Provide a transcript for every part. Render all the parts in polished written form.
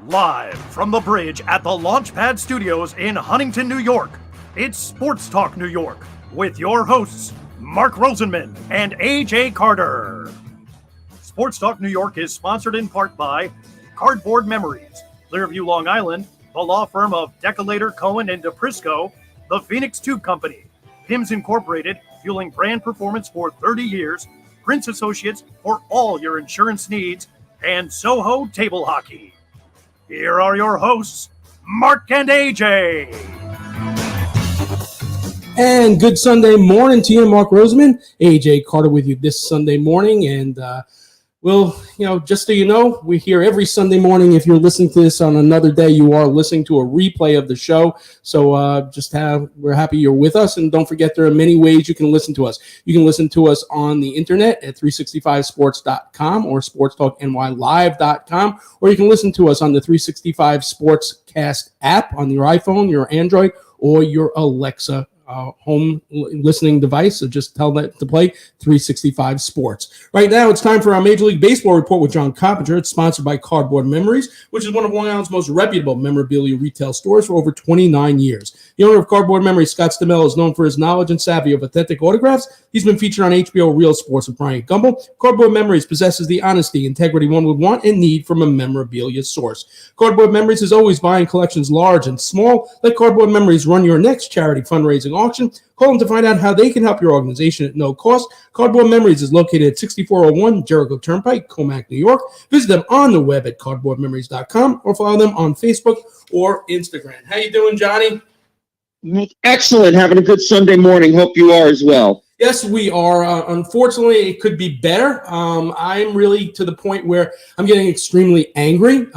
Live from the bridge at the Launchpad Studios in Huntington, New York, it's Sports Talk New York with your hosts, Mark Rosenman and AJ Carter. Sports Talk New York is sponsored in part by Cardboard Memories, Clearview, Long Island, the law firm of Decolator, Cohen, and DePrisco, the Phoenix Tube Company, PIMS Incorporated, fueling brand performance for 30 years, Prince Associates for all your insurance needs, and Soho Table Hockey. Here are your hosts, Mark and AJ. And good Sunday morning to you, Mark Roseman. AJ Carter with you this Sunday morning. And, just so you know, we're here every Sunday morning. If you're listening to this on another day, you are listening to a replay of the show. So we're happy you're with us. And don't forget, there are many ways you can listen to us. You can listen to us on the internet at 365sports.com or sportstalknylive.com, or you can listen to us on the 365 Sportscast app on your iPhone, your Android, or your Alexa home listening device. So just tell that to play 365 Sports. Right now, it's time for our Major League Baseball report with John Coppinger. It's sponsored by Cardboard Memories, which is one of Long Island's most reputable memorabilia retail stores for over 29 years. The owner of Cardboard Memories, Scott Stamell, is known for his knowledge and savvy of authentic autographs. He's been featured on HBO Real Sports with Brian Gumbel. Cardboard Memories possesses the honesty, integrity one would want and need from a memorabilia source. Cardboard Memories is always buying collections large and small. Let Cardboard Memories run your next charity fundraising auction. Call them to find out how they can help your organization at no cost. Cardboard Memories is located at 6401 Jericho Turnpike, Comac, New York. Visit them on the web at cardboardmemories.com or follow them on Facebook or Instagram. How you doing, Johnny? Excellent. Having a good Sunday morning. Hope you are as well. Yes, we are. Unfortunately, it could be better. I'm really to the point where I'm getting extremely angry.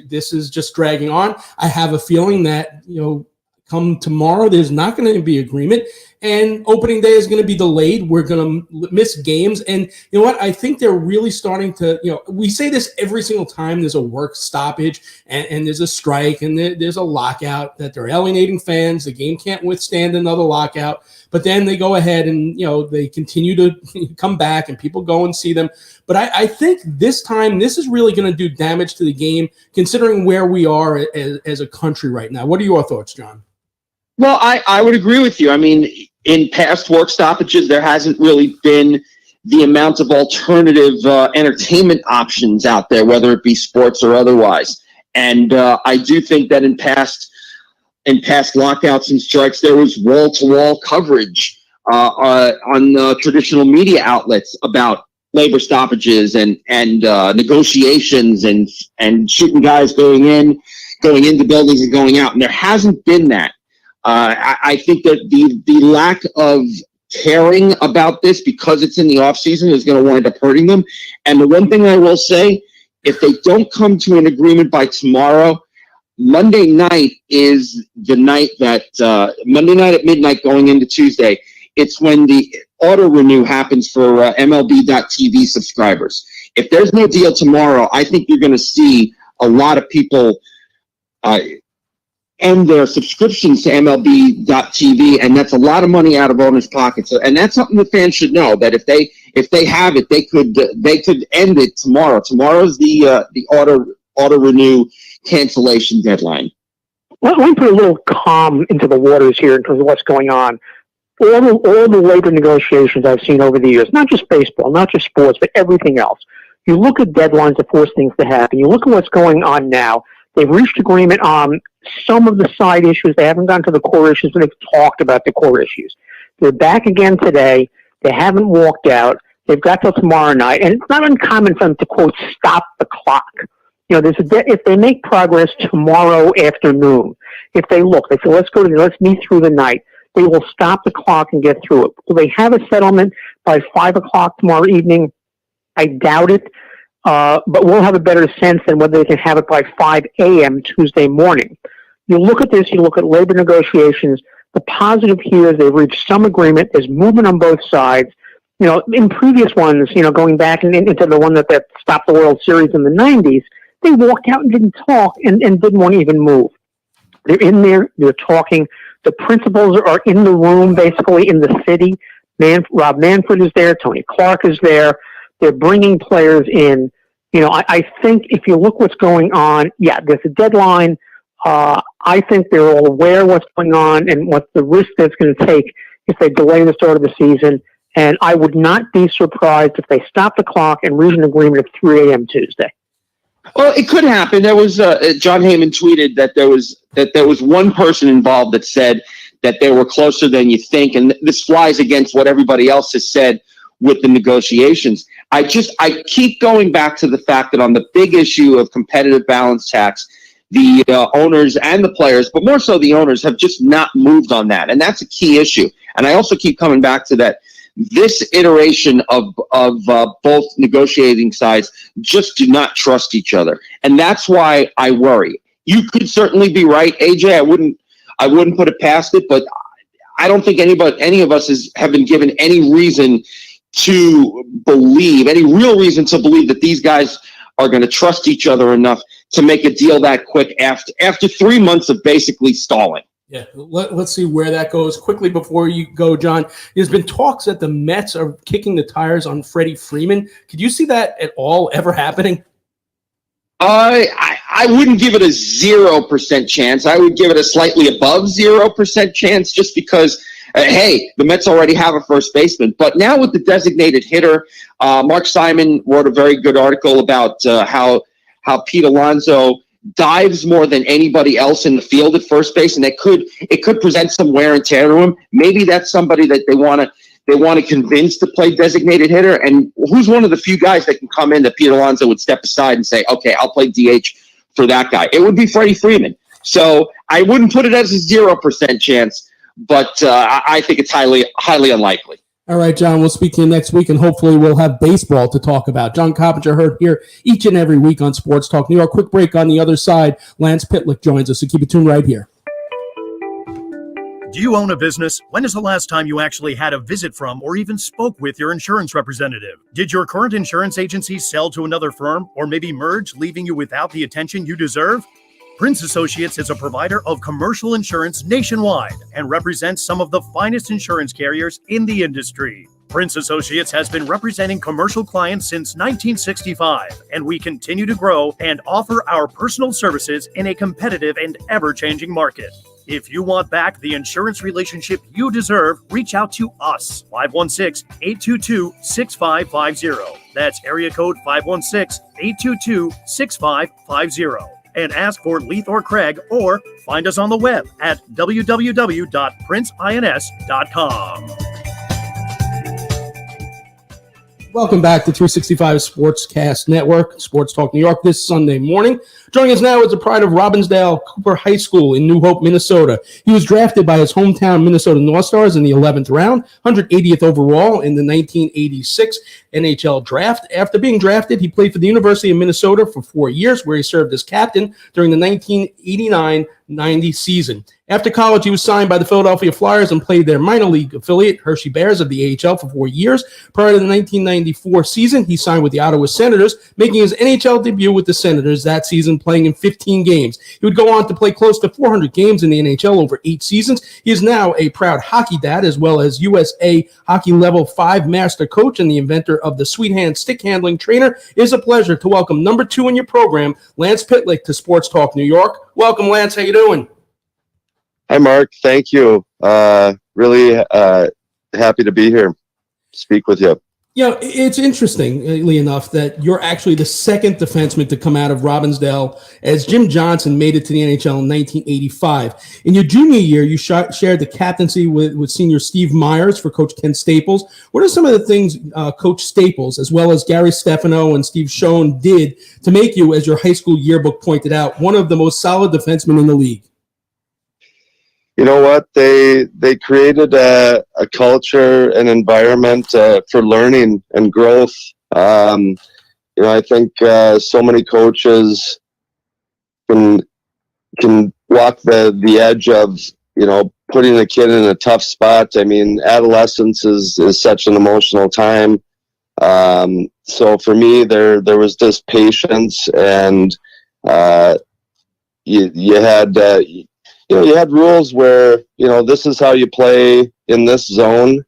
This is just dragging on. I have a feeling that, come tomorrow, there's not going to be agreement, and opening day is going to be delayed. We're going to miss games. And you know what? I think they're really starting to, we say this every single time there's a work stoppage and there's a strike and there's a lockout, that they're alienating fans. The game can't withstand another lockout. But then they go ahead and, they continue to come back and people go and see them. But I think this time, this is really going to do damage to the game, considering where we are as a country right now. What are your thoughts, John? Well, I would agree with you. I mean, in past work stoppages, there hasn't really been the amount of alternative entertainment options out there, whether it be sports or otherwise. And I do think that in past lockouts and strikes, there was wall-to-wall coverage on traditional media outlets about labor stoppages and negotiations and shooting guys going into buildings and going out. And there hasn't been that. I think that the lack of caring about this, because it's in the off season, is going to wind up hurting them. And the one thing I will say, if they don't come to an agreement by tomorrow, Monday night is the night that Monday night at midnight going into Tuesday. It's when the auto renew happens for MLB.TV subscribers. If there's no deal tomorrow, I think you're going to see a lot of people end their subscriptions to MLB.TV, and that's a lot of money out of owners' pockets. And that's something the fans should know, that if they have it, they could end it tomorrow. Tomorrow's the auto renew cancellation deadline. Let me put a little calm into the waters here in terms of what's going on. All the labor negotiations I've seen over the years, not just baseball, not just sports, but everything else. You look at deadlines to force things to happen. You look at what's going on now. They've reached agreement on some of the side issues. They haven't gotten to the core issues, but they've talked about the core issues. They're back again today. They haven't walked out. They've got till tomorrow night. And it's not uncommon for them to, quote, stop the clock. If they make progress tomorrow afternoon, if they say, let's meet through the night, they will stop the clock and get through it. Will they have a settlement by 5 o'clock tomorrow evening? I doubt it. But we'll have a better sense than whether they can have it by 5 a.m. Tuesday morning. You look at this, you look at labor negotiations. The positive here is they've reached some agreement. There's movement on both sides. In previous ones, going back into the one that stopped the World Series in the 90s, they walked out and didn't talk and didn't want to even move. They're in there, they're talking. The principals are in the room, basically in the city. Rob Manfred is there, Tony Clark is there. They're bringing players in. I think if you look what's going on, yeah, there's a deadline. I think they're all aware of what's going on and what the risk that's going to take if they delay the start of the season. And I would not be surprised if they stop the clock and reach an agreement at 3 a.m. Tuesday. Well, it could happen. There was John Heyman tweeted that there was one person involved that said that they were closer than you think, and this flies against what everybody else has said with the negotiations. I keep going back to the fact that on the big issue of competitive balance tax, the owners and the players, but more so the owners, have just not moved on that, and that's a key issue. And I also keep coming back to that. This iteration of both negotiating sides just do not trust each other, and that's why I worry. You could certainly be right, AJ. I wouldn't put it past it, but I don't think any of us have been given any real reason to believe that these guys are going to trust each other enough to make a deal that quick after 3 months of basically stalling. Yeah, let's see where that goes. Quickly before you go, John, there's been talks that the Mets are kicking the tires on Freddie Freeman. Could you see that at all ever happening? I wouldn't give it a 0% chance. I would give it a slightly above 0% chance just because, hey, the Mets already have a first baseman. But now with the designated hitter, Mark Simon wrote a very good article about how Pete Alonso dives more than anybody else in the field at first base, and it could present some wear and tear to him. Maybe that's somebody that they want to convince to play designated hitter. And who's one of the few guys that can come in that Pete Alonso would step aside and say, okay, I'll play DH for that guy? It would be Freddie Freeman. So I wouldn't put it as a 0% chance, but I think it's highly, highly unlikely. All right, John, we'll speak to you next week, and hopefully we'll have baseball to talk about. John Coppinger heard here each and every week on Sports Talk New York. Quick break on the other side. Lance Pitlick joins us, so keep it tuned right here. Do you own a business? When is the last time you actually had a visit from or even spoke with your insurance representative? Did your current insurance agency sell to another firm or maybe merge, leaving you without the attention you deserve? Prince Associates is a provider of commercial insurance nationwide and represents some of the finest insurance carriers in the industry. Prince Associates has been representing commercial clients since 1965, and we continue to grow and offer our personal services in a competitive and ever-changing market. If you want back the insurance relationship you deserve, reach out to us, 516-822-6550. That's area code 516-822-6550. And ask for Leith or Craig, or find us on the web at www.princeins.com. Welcome back to 365 Sportscast Network, Sports Talk New York this Sunday morning. Joining us now is the pride of Robbinsdale Cooper High School in New Hope, Minnesota. He was drafted by his hometown Minnesota North Stars in the 11th round, 180th overall in the 1986 NHL draft. After being drafted, he played for the University of Minnesota for 4 years, where he served as captain during the 1989-90 season. After college, he was signed by the Philadelphia Flyers and played their minor league affiliate, Hershey Bears of the AHL, for 4 years. Prior to the 1994 season, he signed with the Ottawa Senators, making his NHL debut with the Senators that season, playing in 15 games. He would go on to play close to 400 games in the NHL over 8 seasons. He is now a proud hockey dad, as well as USA Hockey Level 5 master coach and the inventor of the Sweet Hand stick handling trainer. It is a pleasure to welcome number 2 in your program, Lance Pitlick, to Sports Talk New York. Welcome, Lance. How you doing? Hi, Mark. Thank you. Really happy to be here, speak with you. You know, it's interestingly enough that you're actually the second defenseman to come out of Robbinsdale, as Jim Johnson made it to the NHL in 1985. In your junior year, you shared the captaincy with senior Steve Myers for Coach Ken Staples. What are some of the things Coach Staples, as well as Gary Stefano and Steve Schoen, did to make you, as your high school yearbook pointed out, one of the most solid defensemen in the league? You know what? They created a culture, an environment for learning and growth. You know, I think so many coaches can walk the edge of, you know, putting a kid in a tough spot. I mean, adolescence is such an emotional time. So for me, there was this patience, and you had rules where, you know, this is how you play in this zone.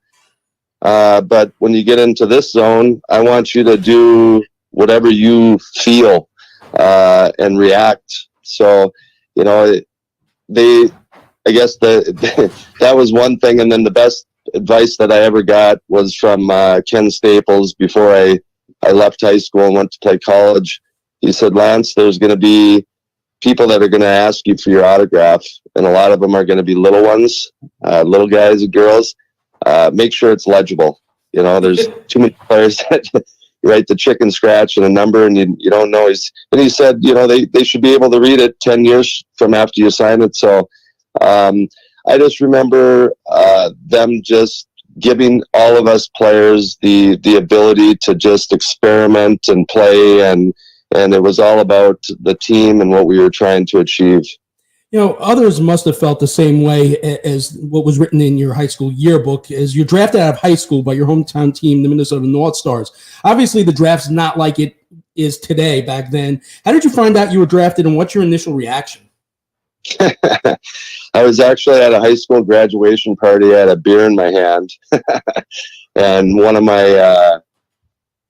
But when you get into this zone, I want you to do whatever you feel and react. So, you know, I guess that was one thing. And then the best advice that I ever got was from Ken Staples before I left high school and went to play college. He said, Lance, there's going to be people that are going to ask you for your autograph, and a lot of them are going to be little ones, little guys and girls. Make sure it's legible. You know, there's too many players that you write the chicken scratch and a number, and you don't know. And he said, you know, they should be able to read it 10 years from after you sign it. So I just remember them just giving all of us players the ability to just experiment and play, and it was all about the team and what we were trying to achieve. You know, others must have felt the same way as what was written in your high school yearbook, as you're drafted out of high school by your hometown team, the Minnesota North Stars. Obviously, the draft's not like it is today back then. How did you find out you were drafted, and what's your initial reaction? I was actually at a high school graduation party. I had a beer in my hand, and one of my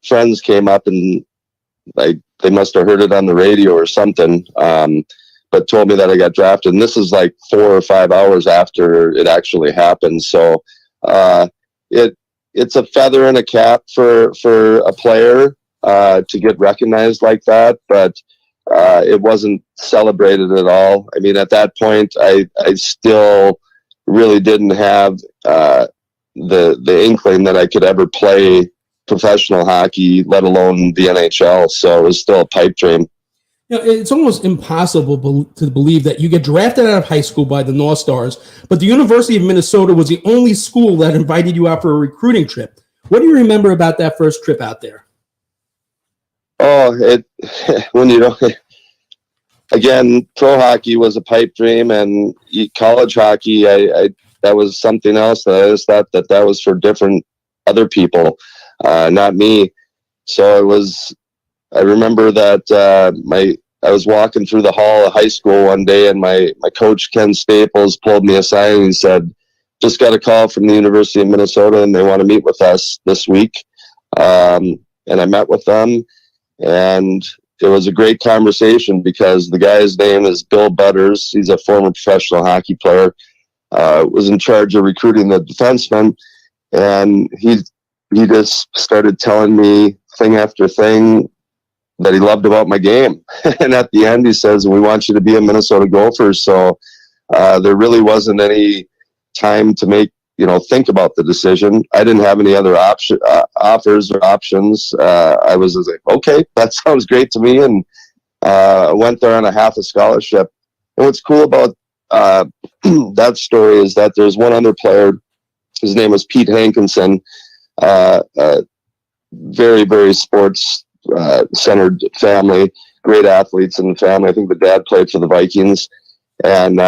friends came up and they must have heard it on the radio or something, but told me that I got drafted. And this is like 4 or 5 hours after it actually happened. So it's a feather in a cap for a player to get recognized like that, but it wasn't celebrated at all. I mean, at that point, I still really didn't have the inkling that I could ever play professional hockey, let alone the NHL. So it was still a pipe dream. You know, it's almost impossible to believe that you get drafted out of high school by the North Stars, but the University of Minnesota was the only school that invited you out for a recruiting trip. What do you remember about that first trip out there? Oh, when you know, again, pro hockey was a pipe dream, and college hockey, I that was something else that I just thought that was for different other people, not me. So it was. I remember that I was walking through the hall of high school one day, and my coach Ken Staples pulled me aside and he said, "Just got a call from the University of Minnesota, and they want to meet with us this week." And I met with them. And it was a great conversation because the guy's name is Bill Butters. He's a former professional hockey player, was in charge of recruiting the defensemen. And he just started telling me thing after thing that he loved about my game. And at the end, he says, "We want you to be a Minnesota Gopher." So there really wasn't any time to think about the decision. I didn't have any other offers or options. I was just like, okay, that sounds great to me. And went there on a half a scholarship. And what's cool about that story is that there's one other player. His name was Pete Hankinson, very, very sports centered family, great athletes in the family. I think the dad played for the Vikings. And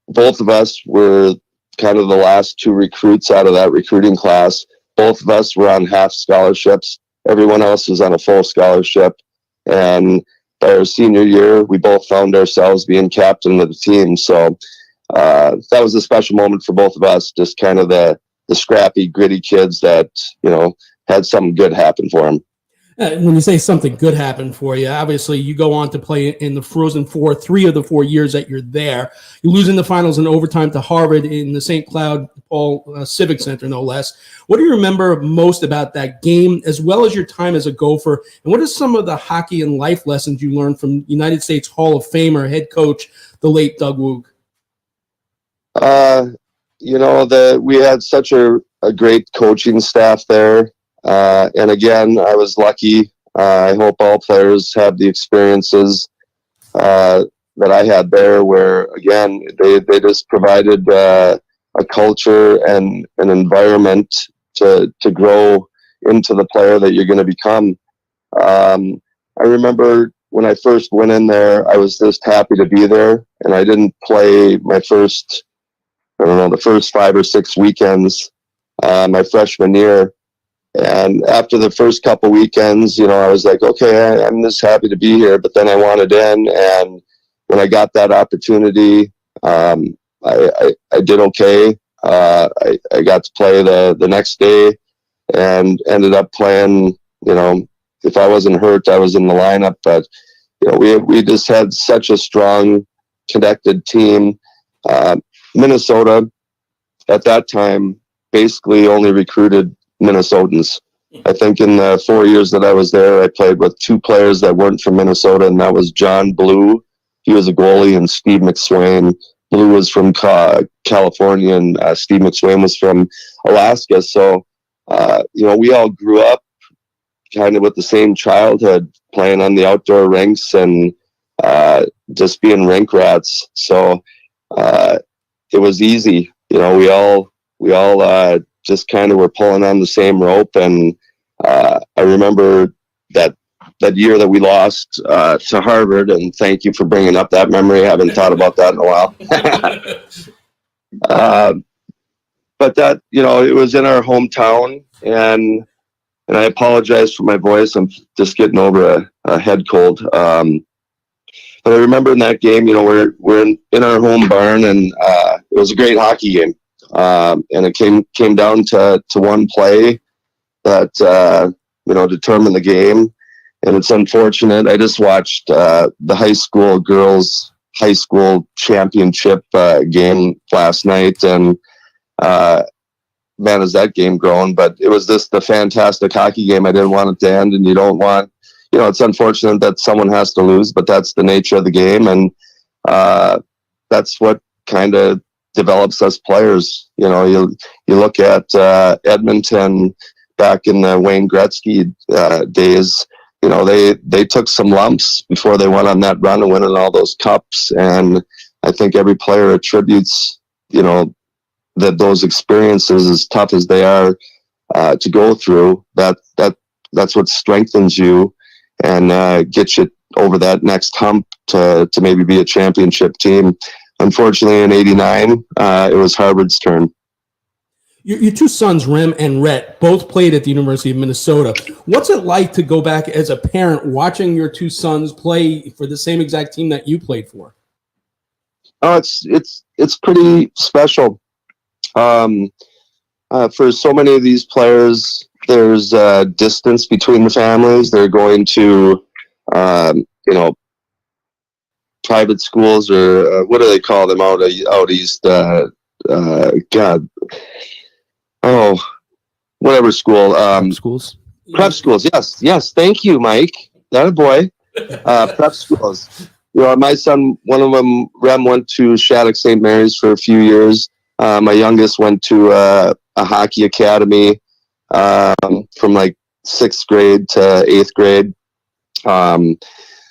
both of us were kind of the last two recruits out of that recruiting class. Both of us were on half scholarships. Everyone else was on a full scholarship. And by our senior year, we both found ourselves being captain of the team. So that was a special moment for both of us, just kind of the scrappy, gritty kids that, had something good happen for them. When you say something good happened for you, obviously you go on to play in the Frozen Four 3 of the 4 years that you're there. You lose in the finals in overtime to Harvard in the St. Cloud Paul Civic Center, no less. What do you remember most about that game, as well as your time as a Gopher? And what are some of the hockey and life lessons you learned from United States Hall of Famer head coach, the late Doug Woog? We had such a great coaching staff there. And again, I was lucky. I hope all players have the experiences that I had there, where again they just provided a culture and an environment to grow into the player that you're going to become. I remember when I first went in there, I was just happy to be there, and I didn't play the first 5 or 6 weekends my freshman year. And after the first couple weekends, I was like, okay, I'm just happy to be here. But then I wanted in, and when I got that opportunity, I did okay. I got to play the next day, and ended up playing if I wasn't hurt, I was in the lineup. But we just had such a strong, connected team. Minnesota at that time basically only recruited Minnesotans. I think in the 4 years that I was there, I played with 2 players that weren't from Minnesota, and that was John Blue. He was a goalie, and Steve McSwain. Blue was from California, and Steve McSwain was from Alaska. So, we all grew up kind of with the same childhood, playing on the outdoor rinks and just being rink rats. So it was easy. We all just kind of were pulling on the same rope. And I remember that year that we lost to Harvard, and thank you for bringing up that memory. I haven't thought about that in a while. But that, it was in our hometown, and I apologize for my voice. I'm just getting over a head cold. But I remember in that game, we're in our home barn, and it was a great hockey game. And it came down to one play that determined the game. And it's unfortunate. I just watched the high school girls high school championship game last night, and man, is that game grown. But it was just a fantastic hockey game. I didn't want it to end, and you don't want, it's unfortunate that someone has to lose, but that's the nature of the game, and that's what kind of develops us players. You look at Edmonton back in the Wayne Gretzky days. They took some lumps before they went on that run and winning all those cups. And I think every player attributes, that those experiences, as tough as they are to go through, that's what strengthens you and gets you over that next hump to maybe be a championship team. Unfortunately, in '89, it was Harvard's turn. Your 2 sons, Rem and Rhett, both played at the University of Minnesota. What's it like to go back as a parent watching your 2 sons play for the same exact team that you played for? Oh, it's pretty special. For so many of these players, there's distance between the families. They're going to, private schools, or what do they call them out east? Whatever school. Schools. Prep schools. Yes. Thank you, Mike. That a boy. Prep schools. My son, one of them, Rem, went to Shattuck St. Mary's for a few years. My youngest went to a hockey academy from like 6th grade to 8th grade.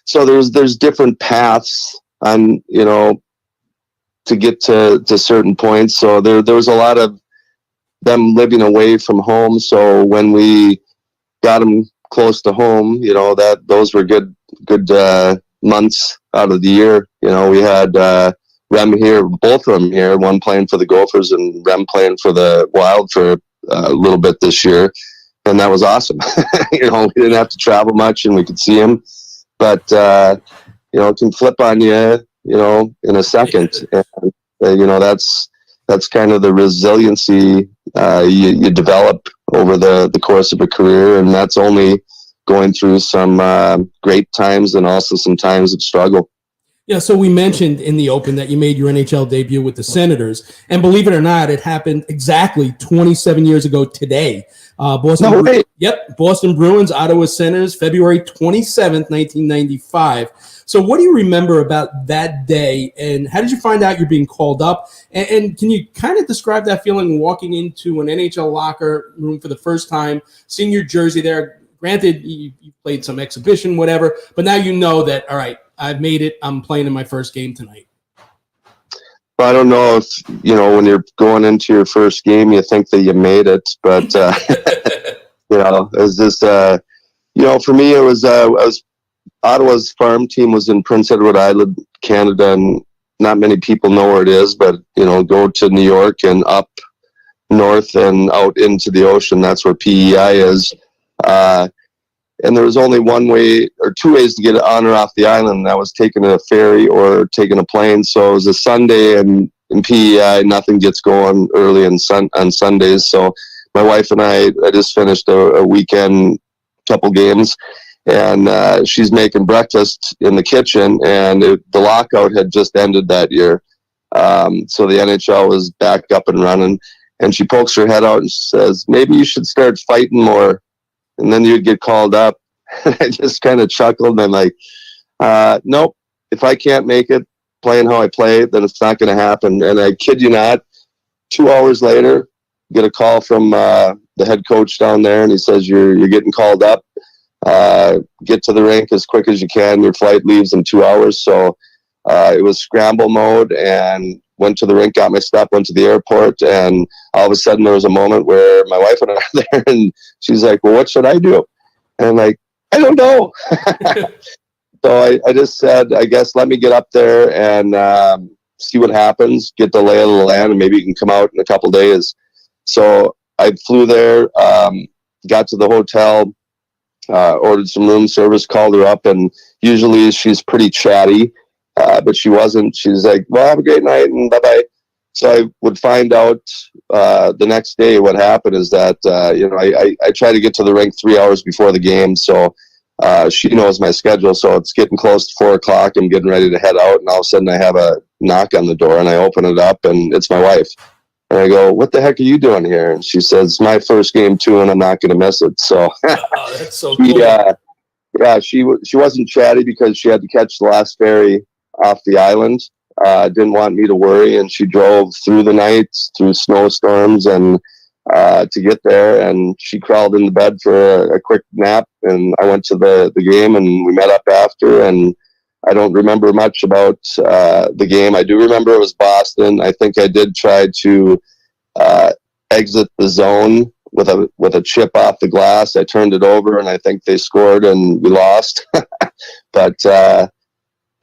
So there's different paths on, to get to certain points. So there was a lot of them living away from home. So when we got them close to home, those were good months out of the year. We had Rem here, both of them here, one playing for the Gophers and Rem playing for the Wild for a little bit this year. And that was awesome. We didn't have to travel much, and we could see him. But, it can flip on you, in a second. And, that's kind of the resiliency you develop over the course of a career. And that's only going through some great times and also some times of struggle. Yeah, so we mentioned in the open that you made your NHL debut with the Senators, and believe it or not, it happened exactly 27 years ago today. Boston Bruins, Ottawa Senators, February 27th, 1995. So what do you remember about that day, and how did you find out you're being called up? And can you kind of describe that feeling walking into an NHL locker room for the first time, seeing your jersey there? Granted, you played some exhibition, whatever, but now you know that, all right, I've made it. I'm playing in my first game tonight. Well, I don't know if, when you're going into your first game, you think that you made it, but, it's just, for me, it was, Ottawa's farm team was in Prince Edward Island, Canada, and not many people know where it is, but, go to New York and up north and out into the ocean. That's where PEI is. And there was only one way or 2 ways to get on or off the island, and that was taking a ferry or taking a plane. So it was a Sunday, and in PEI, nothing gets going early on Sundays. So my wife and I just finished a weekend couple games, and she's making breakfast in the kitchen, and the lockout had just ended that year. So the NHL was back up and running, and she pokes her head out and says, maybe you should start fighting more, and then you'd get called up. And I just kind of chuckled, and I'm like, nope, if I can't make it playing how I play, then it's not going to happen. And I kid you not, 2 hours later, get a call from the head coach down there, and he says, you're getting called up. Get to the rink as quick as you can. Your flight leaves in 2 hours. So it was scramble mode, and went to the rink, got my stuff, went to the airport, and all of a sudden there was a moment where my wife and I were there, and she's like, well, what should I do? And I'm like, I don't know. So I just said, I guess let me get up there and see what happens, get the lay of the land, and maybe you can come out in a couple days. So I flew there, got to the hotel, ordered some room service, called her up, and usually she's pretty chatty, but she wasn't. She's like, well, have a great night and bye-bye. So I would find out the next day what happened is that, I try to get to the rink 3 hours before the game. So she knows my schedule. So it's getting close to 4 o'clock. I'm getting ready to head out. And all of a sudden I have a knock on the door, and I open it up, and it's my wife. And I go, what the heck are you doing here? And she says, my first game too, and I'm not going to miss it. So that's so cool. She wasn't chatty because she had to catch the last ferry off the island. Didn't want me to worry, and she drove through the night, through snowstorms, and to get there. And she crawled in the bed for a quick nap, and I went to the game, and we met up after. And I don't remember much about the game. I do remember it was Boston. I think I did try to exit the zone with a chip off the glass. I turned it over, and I think they scored, and we lost. But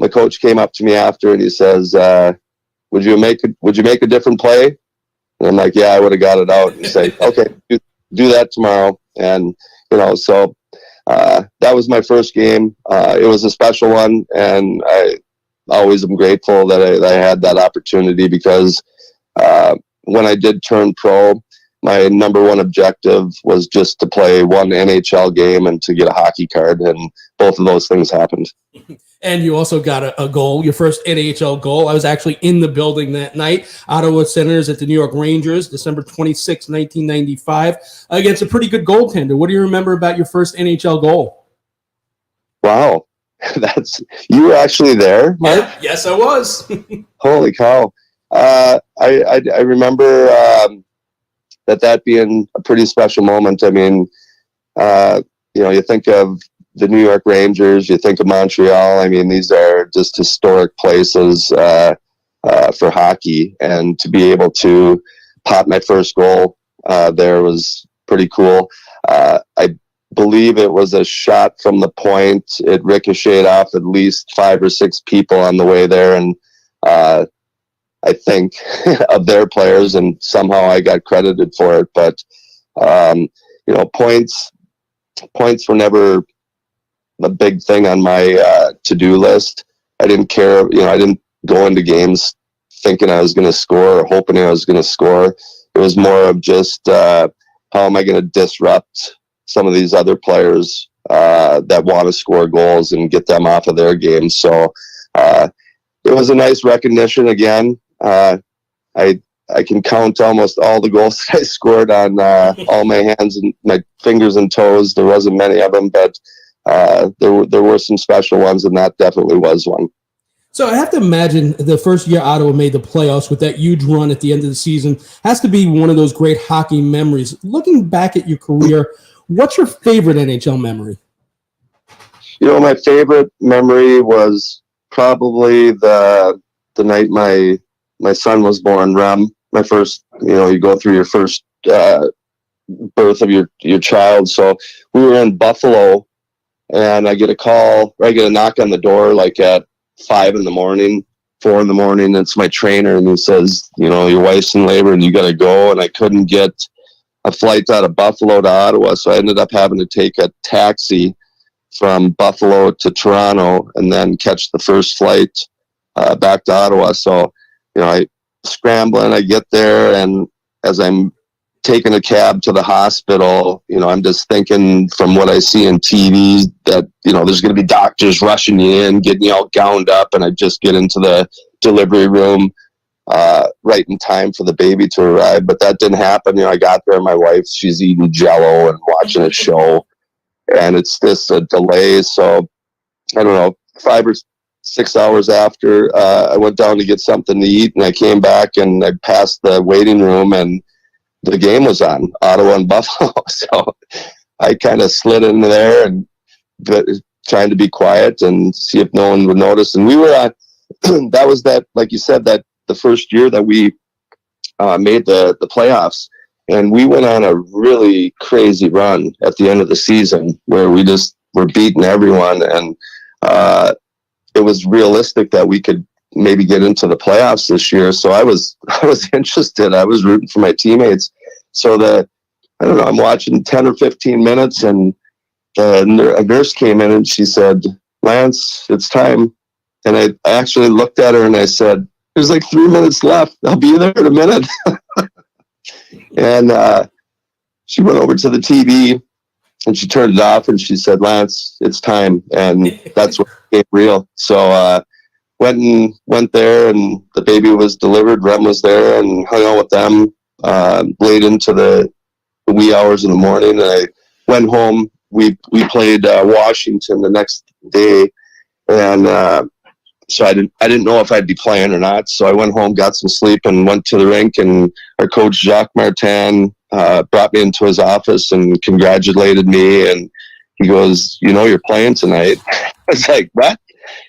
my coach came up to me after, and he says, would you make a different play? And I'm like, yeah, I would have got it out. And he's like, okay, do that tomorrow. And so that was my first game. It was a special one, and I always am grateful that I had that opportunity, because when I did turn pro, my number one objective was just to play one NHL game and to get a hockey card, and both of those things happened. And you also got a goal, your first NHL goal. I was actually in the building that night, Ottawa Senators at the New York Rangers, December 26, 1995, against a pretty good goaltender. What do you remember about your first NHL goal? Wow. You were actually there, Mark? Yeah, yes, I was. Holy cow. I remember that being a pretty special moment. I mean, you think of the New York Rangers, you think of Montreal. I mean, these are just historic places for hockey, and to be able to pop my first goal there was pretty cool. I believe it was a shot from the point. It ricocheted off at least 5 or 6 people on the way there, and I think of their players, and somehow I got credited for it. But points were never a big thing on my to-do list. I didn't care. I didn't go into games thinking I was going to score or hoping I was going to score. It was more of just how am I going to disrupt some of these other players that want to score goals and get them off of their games. So it was a nice recognition again. I can count almost all the goals that I scored on all my hands and my fingers and toes. There wasn't many of them, but there were some special ones, and that definitely was one. So I have to imagine the first year Ottawa made the playoffs with that huge run at the end of the season has to be one of those great hockey memories. Looking back at your career, what's your favorite NHL memory? My favorite memory was probably the night my son was born, Rem. My first, you go through your first birth of your child. So we were in Buffalo, and I get a knock on the door like at 5 in the morning, 4 in the morning. It's my trainer, and he says, your wife's in labor and you got to go. And I couldn't get a flight out of Buffalo to Ottawa, so I ended up having to take a taxi from Buffalo to Toronto and then catch the first flight back to Ottawa. So, I scrambling, I get there, and as I'm taking a cab to the hospital, I'm just thinking from what I see in TV that, there's going to be doctors rushing you in, getting you all gowned up, and I just get into the delivery room right in time for the baby to arrive. But that didn't happen. I got there, my wife, she's eating Jell-O and watching a show, and it's just a delay. So I don't know, 5 or 6 hours after, I went down to get something to eat, and I came back and I passed the waiting room, and the game was on, Ottawa and Buffalo. So I kind of slid into there and trying to be quiet and see if no one would notice. And we were that was that, like you said, that the first year that we made the playoffs, and we went on a really crazy run at the end of the season where we just were beating everyone, and it was realistic that we could maybe get into the playoffs this year. So I was interested. I was rooting for my teammates. So I don't know, I'm watching 10 or 15 minutes, and a nurse came in and she said, "Lance, it's time." And I actually looked at her and I said, "There's like 3 minutes left. I'll be there in a minute." And she went over to the TV and she turned it off and she said, "Lance, it's time." And that's what became real. So went there, and the baby was delivered. Rem was there and hung out with them late into the wee hours in the morning. And I went home. We played Washington the next day, and so I didn't know if I'd be playing or not. So I went home, got some sleep, and went to the rink. And our coach Jacques Martin brought me into his office and congratulated me. And he goes, "You're playing tonight." I was like, "What?"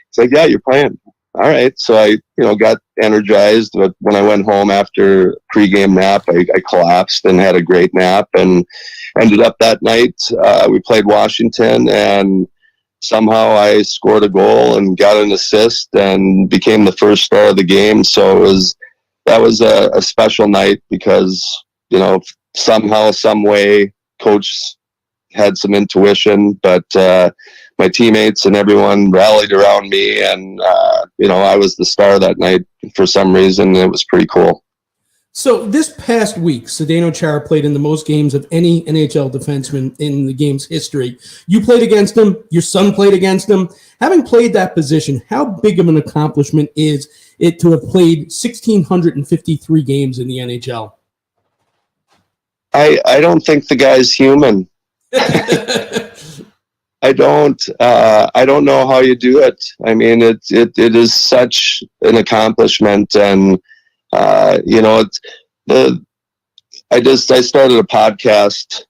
He's like, "Yeah, you're playing." All right. So I, got energized. But when I went home after pregame nap, I collapsed and had a great nap, and ended up that night, we played Washington, and somehow I scored a goal and got an assist and became the first star of the game. So that was a special night because, somehow, some way, coach had some intuition, but my teammates and everyone rallied around me, and I was the star that night for some reason. It was pretty cool. So this past week, Zdeno Chara played in the most games of any NHL defenseman in the game's history. You played against him. Your son played against him. Having played that position, how big of an accomplishment is it to have played 1,653 games in the NHL? I don't think the guy's human. I don't know how you do it. I mean, it is such an accomplishment, and I started a podcast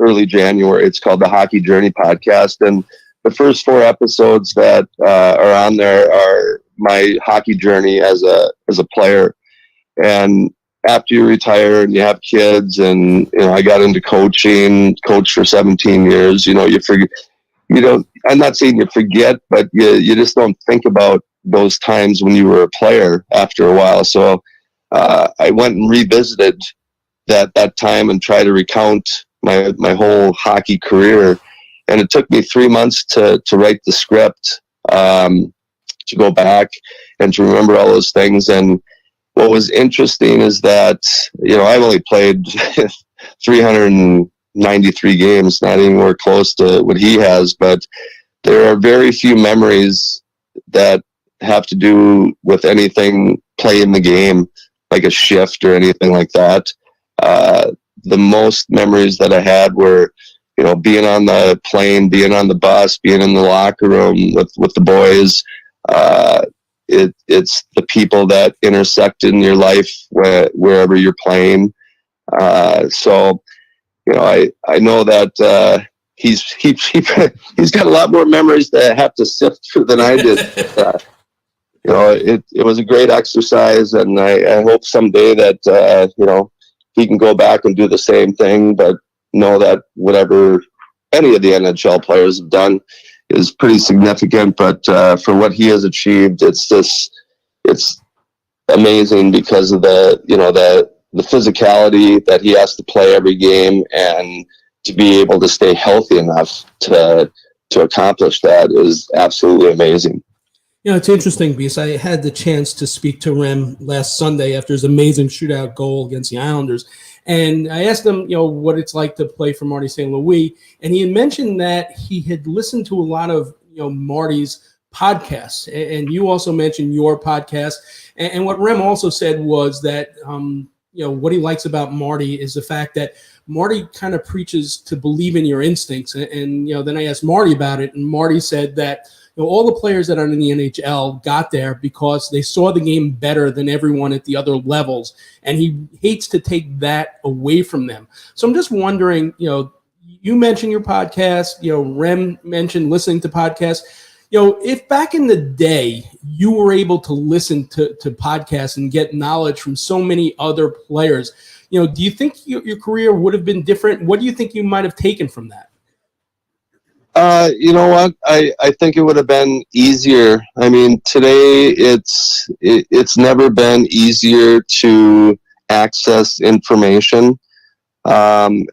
early January. It's called the Hockey Journey Podcast, and the first 4 episodes that are on there are my hockey journey as a player. And after you retire and you have kids, and I got into coached for 17 years. You forget. I'm not saying you forget, but you just don't think about those times when you were a player after a while. So I went and revisited that time and tried to recount my whole hockey career. And it took me 3 months to write the script, to go back and to remember all those things. And what was interesting is that, I've only played 393 games, not anywhere close to what he has, but there are very few memories that have to do with anything playing the game, like a shift or anything like that. The most memories that I had were, being on the plane, being on the bus, being in the locker room with the boys. It's the people that intersect in your life wherever you're playing. So, I know that he's got a lot more memories to have to sift through than I did. It was a great exercise, and I hope someday that he can go back and do the same thing. But know that whatever any of the NHL players have done is pretty significant. But for what he has achieved, it's amazing because of the physicality that he has to play every game, and to be able to stay healthy enough to accomplish that is absolutely amazing. You know, it's interesting because I had the chance to speak to Rem last Sunday after his amazing shootout goal against the Islanders. And I asked him, you know, what it's like to play for Marty St. Louis. And he had mentioned that he had listened to a lot of, you know, Marty's podcasts. And you also mentioned your podcast. And what Rem also said was that, you know, what he likes about Marty is the fact that Marty kind of preaches to believe in your instincts. And, you know, then I asked Marty about it, and Marty said that, you know, all the players that are in the NHL got there because they saw the game better than everyone at the other levels, and he hates to take that away from them. So I'm just wondering, you know, you mentioned your podcast, you know, Rem mentioned listening to podcasts. You know, if back in the day you were able to listen to podcasts and get knowledge from so many other players, you know, do you think your career would have been different? What do you think you might have taken from that? You know what? I think it would have been easier. I mean, today it's never been easier to access information, and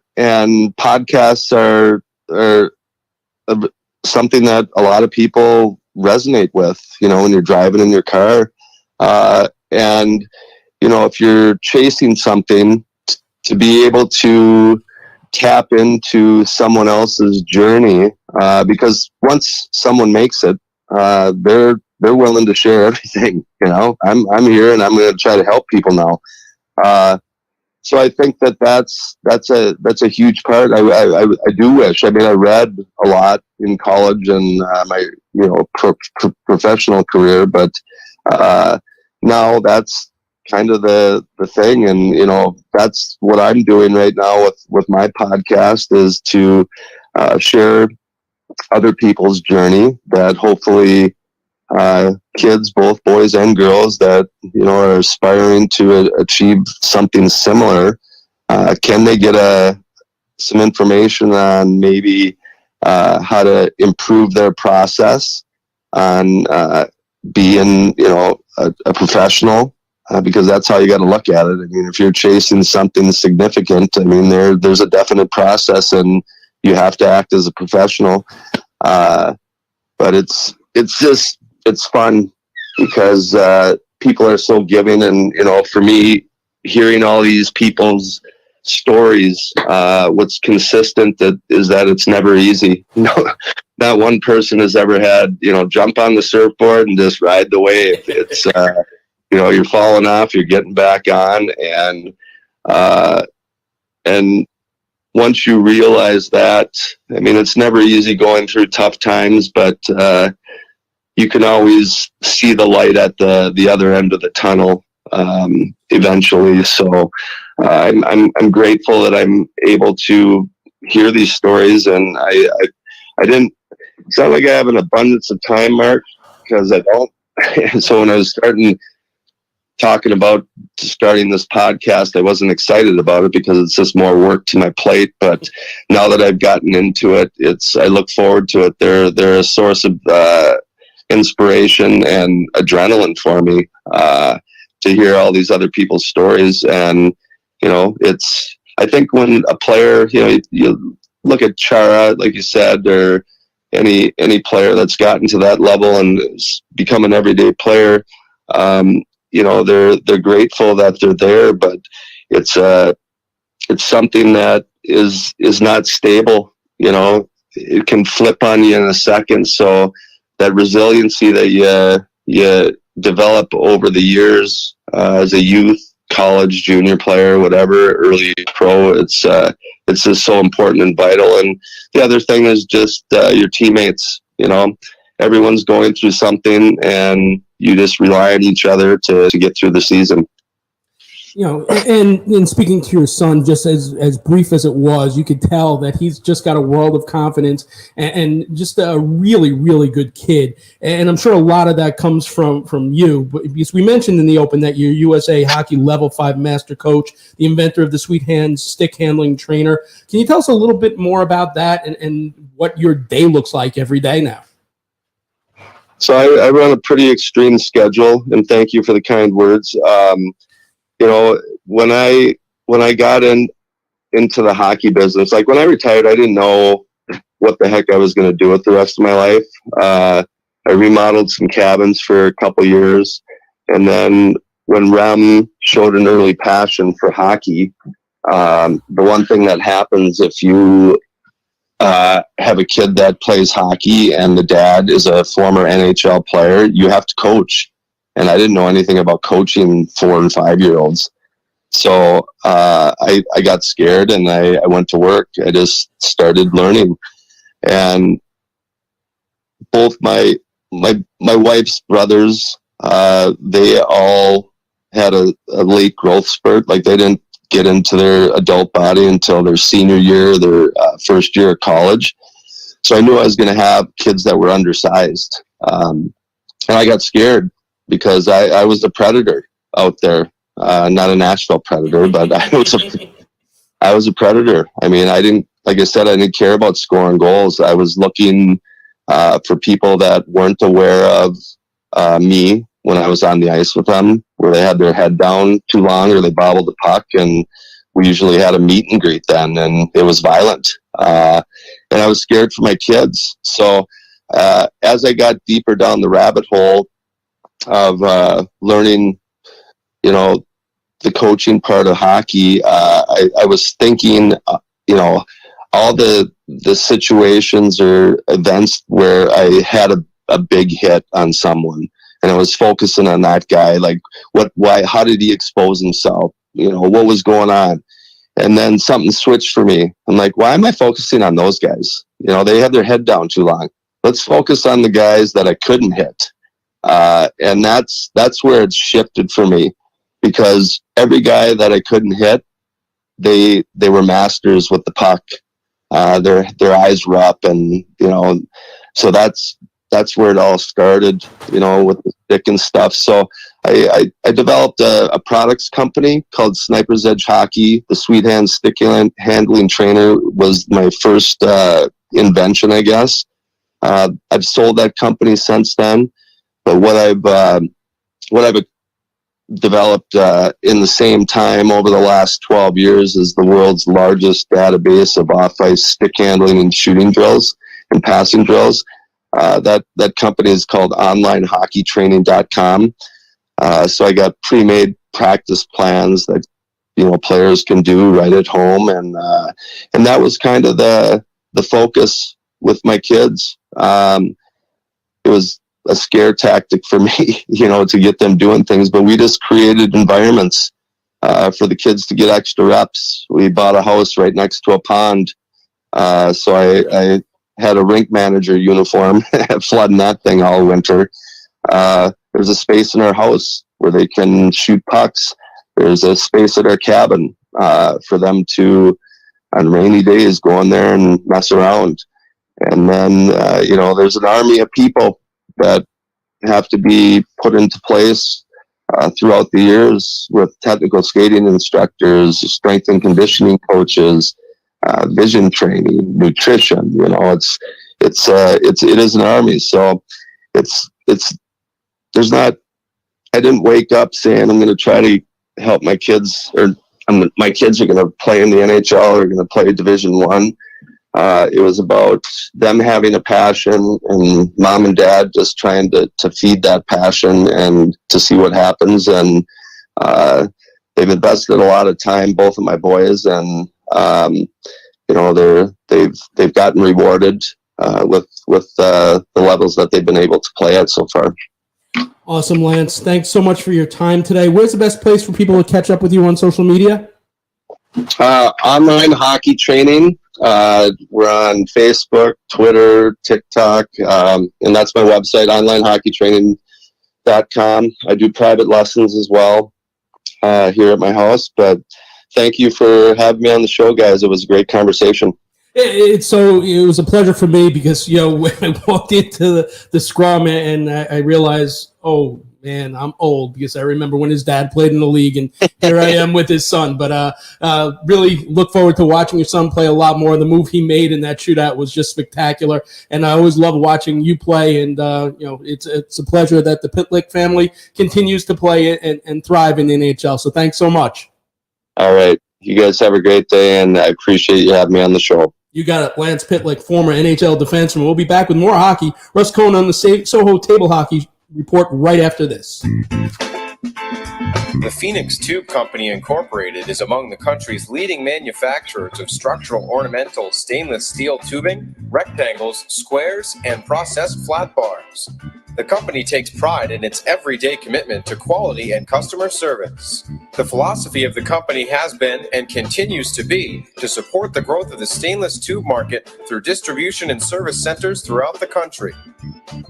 podcasts are something that a lot of people resonate with. You know, when you're driving in your car, and you know, if you're chasing something, to be able to tap into someone else's journey, because once someone makes it, they're willing to share everything. You know, I'm here and I'm going to try to help people now. So I think that's a huge part. I do wish. I mean, I read a lot in college and my professional career, but now that's kind of the thing. And you know, that's what I'm doing right now with my podcast, is to share other people's journey, that hopefully kids, both boys and girls, that you know are aspiring to achieve something similar, can they get some information on maybe how to improve their process on being, you know, a professional. Because that's how you got to look at it. I mean, if you're chasing something significant, I mean, there's a definite process, and you have to act as a professional. But it's fun because people are so giving, and you know, for me, hearing all these people's stories, what's consistent is that it's never easy. You know, not one person has ever had, you know, jump on the surfboard and just ride the wave. It's you know, you're falling off, you're getting back on, and once you realize that, I mean, it's never easy going through tough times, but you can always see the light at the other end of the tunnel eventually. So I'm grateful that I'm able to hear these stories, and I didn't. It's not like I have an abundance of time, Mark, because I don't. So when I was talking about starting this podcast, I wasn't excited about it because it's just more work to my plate. But now that I've gotten into it, I look forward to it. They're a source of inspiration and adrenaline for me, to hear all these other people's stories. And you know, I think when a player, you know, you look at Chara, like you said, or any player that's gotten to that level and has become an everyday player, you know, they're grateful that they're there, but it's something that is not stable. You know, it can flip on you in a second. So that resiliency that you develop over the years, as a youth, college, junior player, whatever, early pro, it's just so important and vital. And the other thing is just your teammates. You know, everyone's going through something, and you just rely on each other to get through the season. You know, and speaking to your son, just as brief as it was, you could tell that he's just got a world of confidence and just a really, really good kid. And I'm sure a lot of that comes from you. But because we mentioned in the open that you're USA Hockey Level 5 Master Coach, the inventor of the Sweet Hands stick handling trainer. Can you tell us a little bit more about that and what your day looks like every day now? So I run a pretty extreme schedule, and thank you for the kind words. You know, when I got into the hockey business, like when I retired, I didn't know what the heck I was going to do with the rest of my life. I remodeled some cabins for a couple years. And then when Rem showed an early passion for hockey, the one thing that happens if you have a kid that plays hockey and the dad is a former NHL player, you have to coach. And I didn't know anything about coaching 4 and 5-year-olds. So I got scared and I went to work. I just started learning. And both my wife's brothers, they all had a late growth spurt. Like they didn't get into their adult body until their senior year, their first year of college. So I knew I was going to have kids that were undersized. And I got scared because I was a predator out there. Not a Nashville Predator, but I was a predator. I mean, like I said, I didn't care about scoring goals. I was looking for people that weren't aware of me when I was on the ice with them, where they had their head down too long or they bobbled the puck. And we usually had a meet and greet then, and it was violent. And I was scared for my kids. So as I got deeper down the rabbit hole of learning, the coaching part of hockey, I was thinking, all the situations or events where I had a big hit on someone, and I was focusing on that guy, like how did he expose himself? What was going on? And then something switched for me. I'm like, why am I focusing on those guys? They had their head down too long. Let's focus on the guys that I couldn't hit. And that's where it shifted for me, because every guy that I couldn't hit, they were masters with the puck. Their eyes were up, and so that's where it all started, with the stick and stuff. So I developed a products company called Sniper's Edge Hockey. The Sweet Hand Stick Handling Trainer was my first invention, I guess. I've sold that company since then, but what I've developed in the same time over the last 12 years is the world's largest database of off-ice stick handling and shooting drills and passing drills. That company is called onlinehockeytraining.com. So I got pre-made practice plans that players can do right at home, and that was kind of the focus with my kids. It was a scare tactic for me, to get them doing things, but we just created environments for the kids to get extra reps. We bought a house right next to a pond, so I had a rink manager uniform, flooding that thing all winter. There's a space in our house where they can shoot pucks. There's a space at our cabin for them to, on rainy days, go in there and mess around. And then, there's an army of people that have to be put into place throughout the years with technical skating instructors, strength and conditioning coaches, vision training, nutrition. It is an army. So I didn't wake up saying I'm going to try to help my kids, or my kids are going to play in the NHL or going to play Division I. It was about them having a passion and mom and dad just trying to feed that passion and to see what happens. And they've invested a lot of time, both of my boys, and they've gotten rewarded with the levels that they've been able to play at so far. Awesome, Lance. Thanks so much for your time today. Where's the best place for people to catch up with you on social media? Online Hockey Training. We're on Facebook, Twitter, TikTok, and that's my website, onlinehockeytraining.com. I do private lessons as well here at my house. But thank you for having me on the show, guys. It was a great conversation. It was a pleasure for me because, when I walked into the scrum and I realized, oh, man, I'm old, because I remember when his dad played in the league, and here I am with his son. But really look forward to watching your son play a lot more. The move he made in that shootout was just spectacular, and I always love watching you play. And it's a pleasure that the Pitlick family continues to play and thrive in the NHL. So thanks so much. All right. You guys have a great day, and I appreciate you having me on the show. You got it, Lance Pitlick, former NHL defenseman. We'll be back with more hockey. Russ Cohn on the Soho Table Hockey Report right after this. The Phoenix Tube Company Incorporated is among the country's leading manufacturers of structural ornamental stainless steel tubing, rectangles, squares, and processed flat bars. The company takes pride in its everyday commitment to quality and customer service. The philosophy of the company has been and continues to be to support the growth of the stainless tube market through distribution and service centers throughout the country.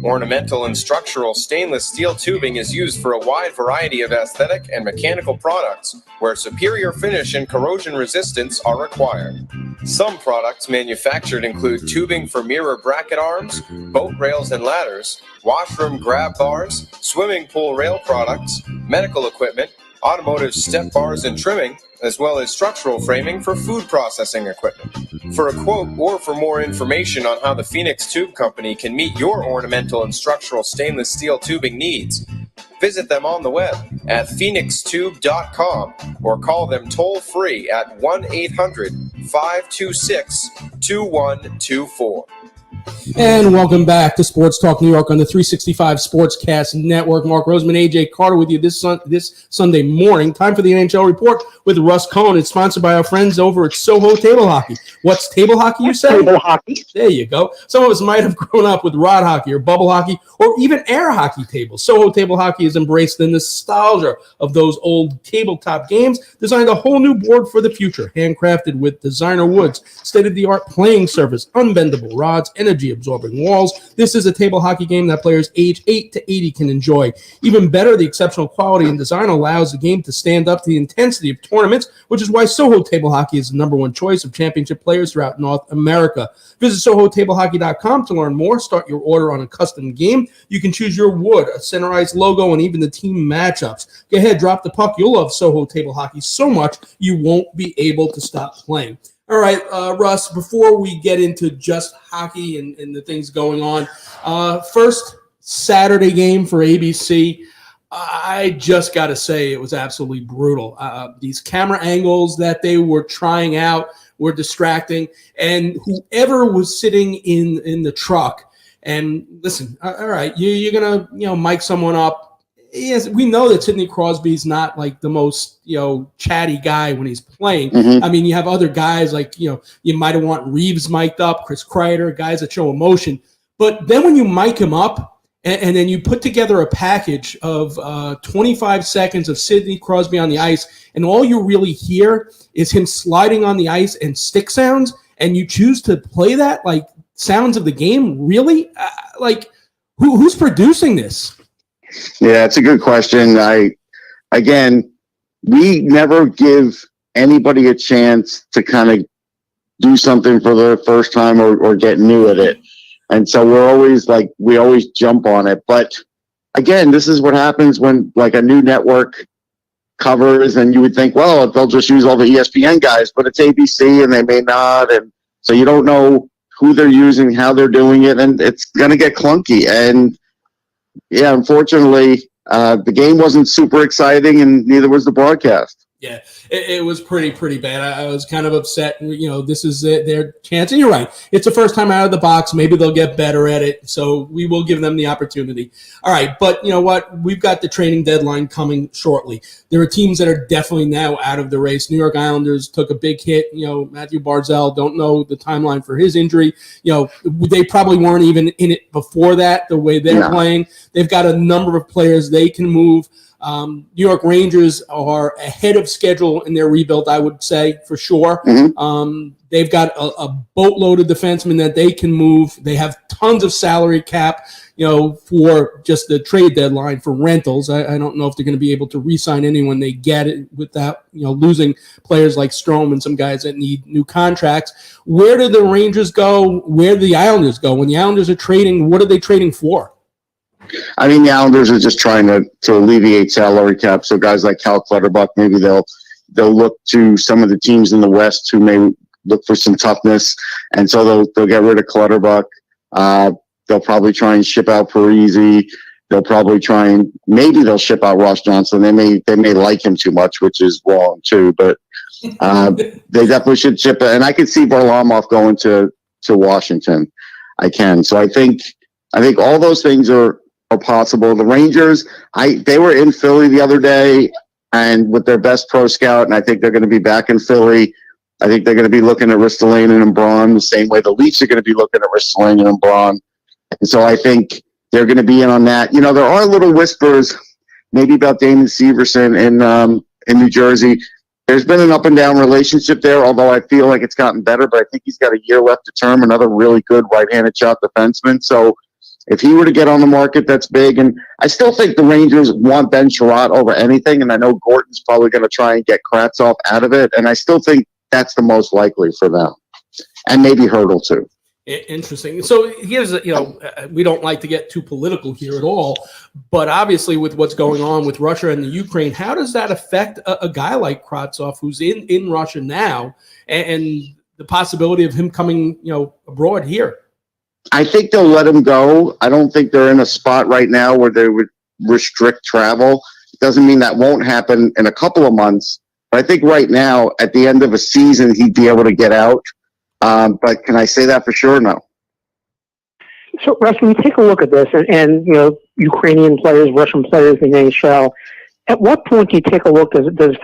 Ornamental and structural stainless steel tubing is used for a wide variety of aesthetic and mechanical products where superior finish and corrosion resistance are required. Some products manufactured include tubing for mirror bracket arms, boat rails and ladders, washroom grab bars, swimming pool rail products, medical equipment, automotive step bars and trimming, as well as structural framing for food processing equipment. For a quote or for more information on how the Phoenix Tube Company can meet your ornamental and structural stainless steel tubing needs, visit them on the web at phoenixtube.com or call them toll-free at 1-800-526-2124. And welcome back to Sports Talk New York on the 365 Sportscast Network. Mark Roseman, AJ Carter with you this Sunday morning. Time for the NHL Report with Russ Cohn. It's sponsored by our friends over at Soho Table Hockey. What's table hockey, you say? Table hockey. There you go. Some of us might have grown up with rod hockey or bubble hockey or even air hockey tables. Soho Table Hockey has embraced the nostalgia of those old tabletop games, designed a whole new board for the future, handcrafted with designer woods, state-of-the-art playing surface, unbendable rods, energy-absorbing walls. This is a table hockey game that players age 8 to 80 can enjoy. Even better, the exceptional quality and design allows the game to stand up to the intensity of tournaments, which is why Soho Table Hockey is the #1 choice of championship players throughout North America. Visit SohoTableHockey.com to learn more. Start your order on a custom game. You can choose your wood, a centerized logo, and even the team matchups. Go ahead, drop the puck. You'll love Soho Table Hockey so much you won't be able to stop playing. All right, Russ, before we get into just hockey and the things going on, first Saturday game for ABC, I just got to say it was absolutely brutal. These camera angles that they were trying out were distracting, and whoever was sitting in the truck, and listen, all right, you're going to mic someone up. Yes, we know that Sidney Crosby's not like the most, chatty guy when he's playing. Mm-hmm. I mean, you have other guys like, you might have want Reeves mic'd up, Chris Kreider, guys that show emotion. But then when you mic him up and then you put together a package of 25 seconds of Sidney Crosby on the ice, and all you really hear is him sliding on the ice and stick sounds, and you choose to play that like sounds of the game, really? Who's producing this? Yeah, it's a good question. We never give anybody a chance to kind of do something for the first time or get new at it. And so we always jump on it. But again, this is what happens when like a new network covers, and you would think, well, they'll just use all the ESPN guys, but it's ABC and they may not. And so you don't know who they're using, how they're doing it, and it's going to get clunky. And yeah, unfortunately, the game wasn't super exciting, and neither was the broadcast. Yeah, it was pretty bad. I was kind of upset. This is their chance. And you're right. It's the first time out of the box. Maybe they'll get better at it. So we will give them the opportunity. All right. But you know what? We've got the trading deadline coming shortly. There are teams that are definitely now out of the race. New York Islanders took a big hit. Matthew Barzal, don't know the timeline for his injury. They probably weren't even in it before that, the way they're playing. They've got a number of players they can move. New York Rangers are ahead of schedule in their rebuild, I would say, for sure. Mm-hmm. They've got a boatload of defensemen that they can move. They have tons of salary cap, for just the trade deadline for rentals. I don't know if they're going to be able to re-sign anyone they get it without, losing players like Strome and some guys that need new contracts. Where do the Rangers go? Where do the Islanders go? When the Islanders are trading, what are they trading for? I mean, the Islanders are just trying to alleviate salary cap. So guys like Cal Clutterbuck, maybe they'll look to some of the teams in the West who may look for some toughness, and so they'll get rid of Clutterbuck. They'll probably try and ship out Parise. They'll probably maybe they'll ship out Ross Johnson. They may like him too much, which is wrong too. But They definitely should ship it. And I could see Varlamov going to Washington. I can. So I think all those things are possible. The Rangers, they were in Philly the other day and with their best pro scout, and I think they're going to be back in Philly. I think they're going to be looking at Ristolainen and Braun the same way the Leafs are going to be looking at Ristolainen and Braun. And so I think they're going to be in on that. There are little whispers maybe about Damon Severson in New Jersey. There's been an up and down relationship there, although I feel like it's gotten better, but I think he's got a year left to term, another really good right-handed shot defenseman. So if he were to get on the market, that's big. And I still think the Rangers want Ben Sherratt over anything, and I know Gorton's probably going to try and get Kravtsov out of it, and I still think that's the most likely for them. And maybe Hurdle, too. Interesting. So here's, we don't like to get too political here at all, but obviously with what's going on with Russia and the Ukraine, how does that affect a guy like Kravtsov who's in Russia now and the possibility of him coming, abroad here? I think they'll let him go. I don't think they're in a spot right now where they would restrict travel. It doesn't mean that won't happen in a couple of months, but I think right now at the end of a season, he'd be able to get out. But can I say that for sure? No. So, Russ, when you take a look at this, and Ukrainian players, Russian players in the NHL, at what point do you take a look? Does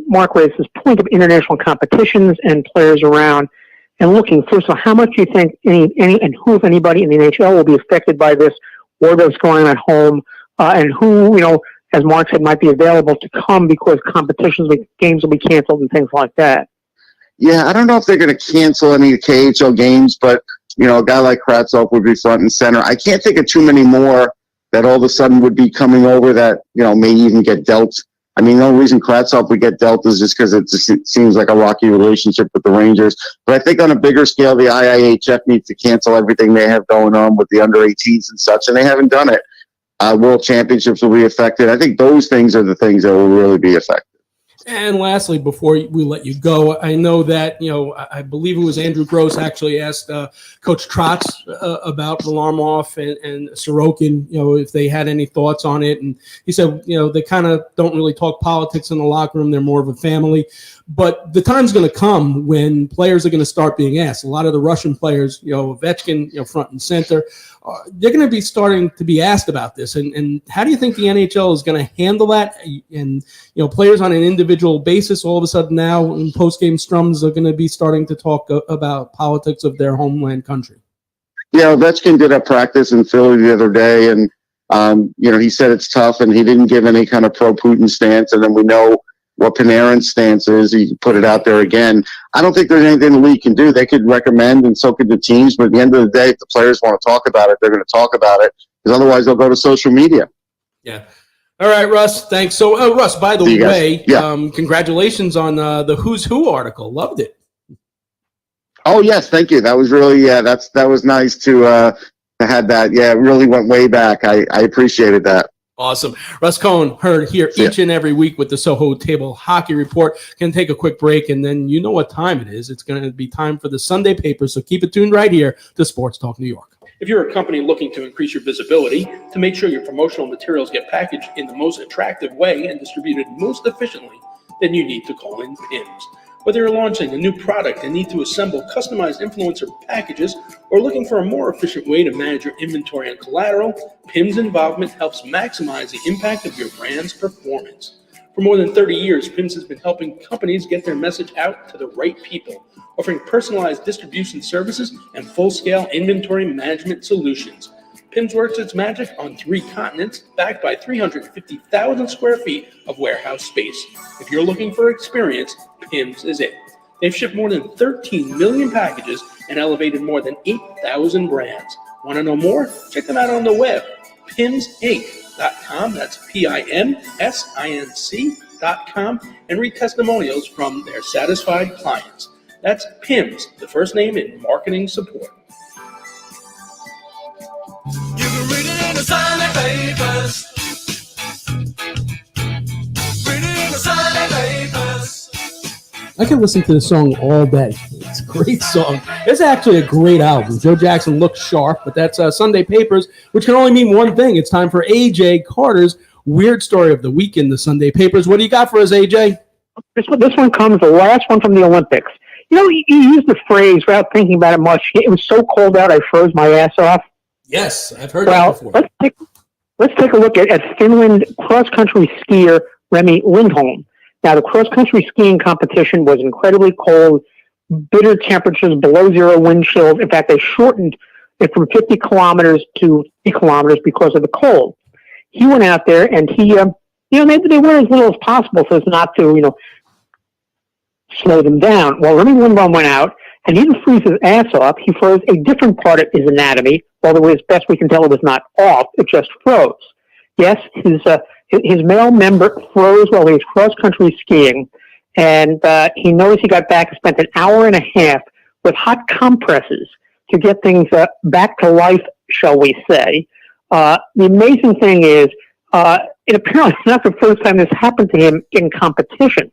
Mark raise this point of international competitions and players around, and looking first of all, how much do you think any and who, if anybody, in the NHL will be affected by this war that's going on at home, and who, as Mark said, might be available to come because games will be canceled and things like that. Yeah, I don't know if they're going to cancel any of the KHL games, but, a guy like Kravtsov would be front and center. I can't think of too many more that all of a sudden would be coming over that, may even get dealt. I mean, the only reason Kravtsov would get dealt is just because it seems like a rocky relationship with the Rangers. But I think on a bigger scale, the IIHF needs to cancel everything they have going on with the under-18s and such, and they haven't done it. World Championships will be affected. I think those things are the things that will really be affected. And lastly, before we let you go, I know that, I believe it was Andrew Gross actually asked Coach Trotz about Varlamov and Sorokin, if they had any thoughts on it. And he said, they kind of don't really talk politics in the locker room. They're more of a family. But the time's going to come when players are going to start being asked. A lot of the Russian players, Ovechkin, front and center, they're going to be starting to be asked about this. And how do you think the NHL is going to handle that? And, players on an individual basis, all of a sudden now in post-game strums are going to be starting to talk about politics of their homeland country. Yeah, Ovechkin did a practice in Philly the other day, and, he said it's tough, and he didn't give any kind of pro-Putin stance, and then we know what KINER'S stance is. He put it out there again. I don't think there's anything the league can do. They could recommend, and so could the teams, but at the end of the day, if the players want to talk about it, they're going to talk about it, because otherwise they'll go to social media. Yeah. All right, Russ, thanks. So, Russ, by the way, congratulations on the Who's Who article. Loved it. Oh, yes, thank you. That was really, that was nice to have that. Yeah, it really went way back. I appreciated that. Awesome. Russ Cohen, heard here each and every week with the Soho Table Hockey Report. Can take a quick break, and then you know what time it is. It's going to be time for the Sunday papers, so keep it tuned right here to Sports Talk New York. If you're a company looking to increase your visibility, to make sure your promotional materials get packaged in the most attractive way and distributed most efficiently, then you need to call in PIMS. Whether you're launching a new product and need to assemble customized influencer packages or looking for a more efficient way to manage your inventory and collateral, PIMS involvement helps maximize the impact of your brand's performance. For more than 30 years, PIMS has been helping companies get their message out to the right people, offering personalized distribution services and full-scale inventory management solutions. PIMS works its magic on 3 continents, backed by 350,000 square feet of warehouse space. If you're looking for experience, PIMS is it. They've shipped more than 13 million packages and elevated more than 8,000 brands. Want to know more? Check them out on the web, PIMSinc.com. That's PIMSinc.com, and read testimonials from their satisfied clients. That's PIMS, the first name in marketing support. You can read it in the Sunday papers. Read it in the Sunday papers. I can listen to this song all day. It's a great song. It's actually a great album. Joe Jackson looks sharp, but that's Sunday Papers, which can only mean one thing. It's time for AJ Carter's Weird Story of the Week in the Sunday Papers. What do you got for us, AJ? This one comes, the last one from the Olympics. You know, you used the phrase without thinking about it much. It was so cold out, I froze my ass off. Yes, I've heard that before. Let's take a look at Finland cross-country skier Remy Lindholm. Now, the cross-country skiing competition was incredibly cold, bitter temperatures, below zero wind chills. In fact, they shortened it from 50 kilometers to 3 kilometers because of the cold. He went out there and he, they went as little as possible so as not to, slow them down. Well, Remy Lindholm went out and he didn't freeze his ass off. He froze a different part of his anatomy, although as best we can tell it was not off, it just froze. Yes, his male member froze while he was cross-country skiing, and he noticed he got back and spent an hour and a half with hot compresses to get things back to life, shall we say. The amazing thing is, it apparently is not the first time this happened to him in competition.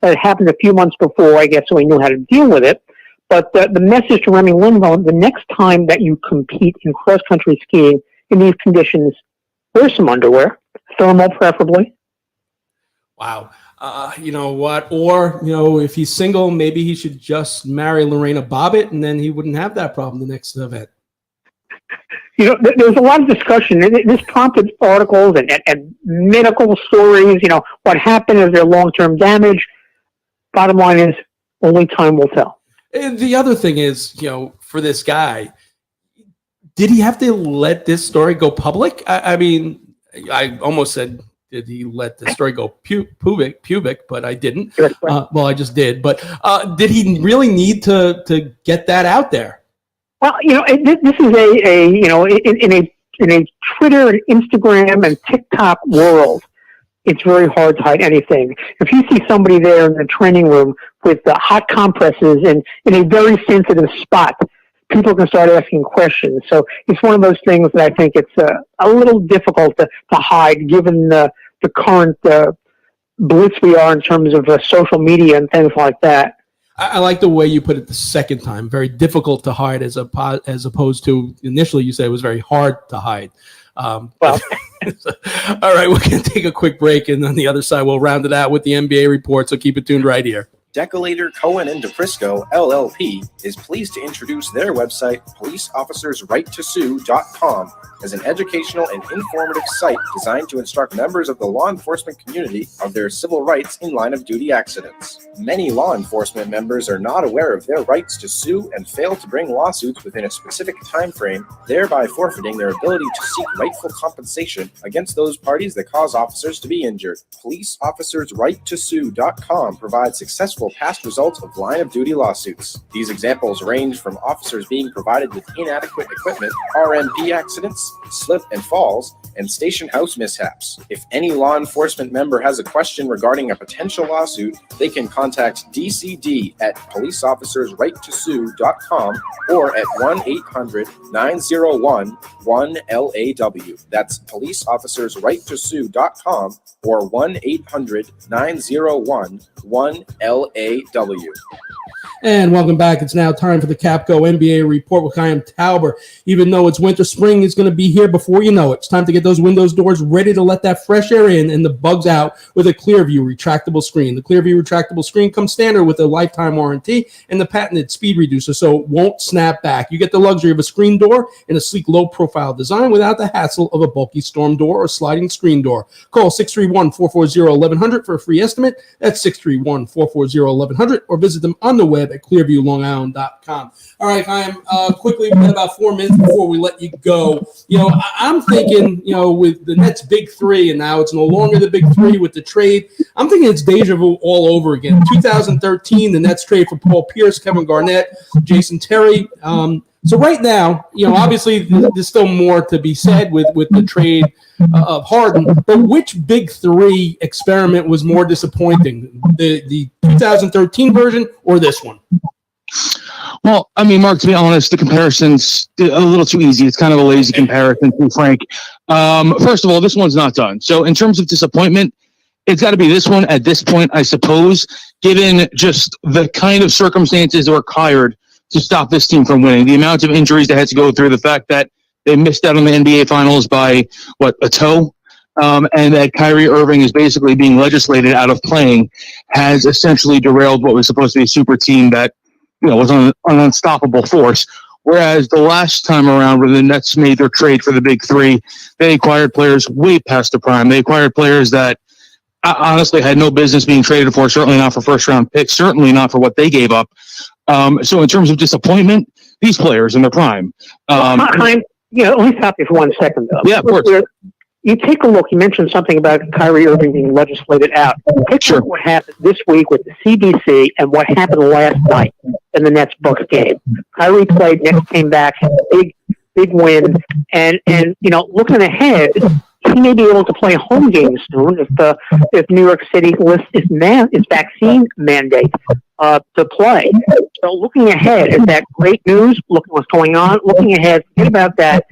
It happened a few months before, I guess, so he knew how to deal with it. But the message to Remy Lindholm, the next time that you compete in cross-country skiing in these conditions, wear some underwear, thermal preferably. Wow. You know what? Or, if he's single, maybe he should just marry Lorena Bobbitt, and then he wouldn't have that problem the next event. There's a lot of discussion. This prompted articles and medical stories. What happened? Is there long-term damage? Bottom line is, only time will tell. And the other thing is, for this guy, did he have to let this story go public? I mean, I almost said, did he let the story go pubic, but I didn't. Well, I just did. But did he really need to get that out there? Well, this is in a Twitter and Instagram and TikTok world, it's very hard to hide anything. If you see somebody there in the training room with hot compresses and in a very sensitive spot, people can start asking questions. So it's one of those things that I think it's a little difficult to hide given the current blitz we are in terms of social media and things like that. I like the way you put it the second time. Very difficult to hide as opposed to initially you said it was very hard to hide. All right, we're going to take a quick break, and on the other side, we'll round it out with the NBA report, so keep it tuned right here. Decolator Cohen and DeFrisco, LLP, is pleased to introduce their website, policeofficersrighttosue.com, as an educational and informative site designed to instruct members of the law enforcement community of their civil rights in line-of-duty accidents. Many law enforcement members are not aware of their rights to sue and fail to bring lawsuits within a specific time frame, thereby forfeiting their ability to seek rightful compensation against those parties that cause officers to be injured. PoliceofficersRightToSue.com provides successful past results of line-of-duty lawsuits. These examples range from officers being provided with inadequate equipment, RMP accidents, slip and falls, and station house mishaps. If any law enforcement member has a question regarding a potential lawsuit, they can contact DCD at policeofficersrighttosue.com or at 1-800-901-1LAW. That's policeofficersrighttosue.com or 1-800-901-1LAW. And welcome back. It's now time for the Capco NBA report with Chaim Tauber. Even though it's winter, spring is going to be here before you know it. It's time to get those windows, doors ready to let that fresh air in and the bugs out with a Clearview retractable screen. The Clearview retractable screen comes standard with a lifetime warranty and the patented speed reducer, so it won't snap back. You get the luxury of a screen door in a sleek, low-profile design without the hassle of a bulky storm door or sliding screen door. Call 631-440-1100 for a free estimate. That's 631-440-1100, or visit them on the web at clearviewlongisland.com. All right, Chaim, quickly, we got about 4 minutes before we let you go. I'm thinking, with the Nets' big three, and now it's no longer the big three with the trade, I'm thinking it's deja vu all over again. 2013, the Nets trade for Paul Pierce, Kevin Garnett, Jason Terry. So right now, obviously there's still more to be said with the trade of Harden, but which big three experiment was more disappointing, the 2013 version or this one? Well, I mean, Mark, to be honest, the comparison's a little too easy. It's kind of a lazy comparison, to be frank. First of all, this one's not done. So in terms of disappointment, it's got to be this one at this point, I suppose, given just the kind of circumstances that were required to stop this team from winning. The amount of injuries they had to go through, the fact that they missed out on the NBA Finals by, a toe, and that Kyrie Irving is basically being legislated out of playing has essentially derailed what was supposed to be a super team that, was an unstoppable force. Whereas the last time around when the Nets made their trade for the big three, they acquired players way past the prime. They acquired players that honestly had no business being traded for, certainly not for first-round picks, certainly not for what they gave up. So in terms of disappointment, these players in their prime. Let me stop you for 1 second, though. Yeah, of course. You take a look. You mentioned something about Kyrie Irving being legislated out. Take a look what happened this week with the CBC and what happened last night in the Nets-Bucks game. Kyrie played, Nets came back, had a big win, and looking ahead, he may be able to play home games soon if New York City lifts its vaccine mandate to play. So looking ahead, is that great news? Looking what's going on. Looking ahead, forget about that.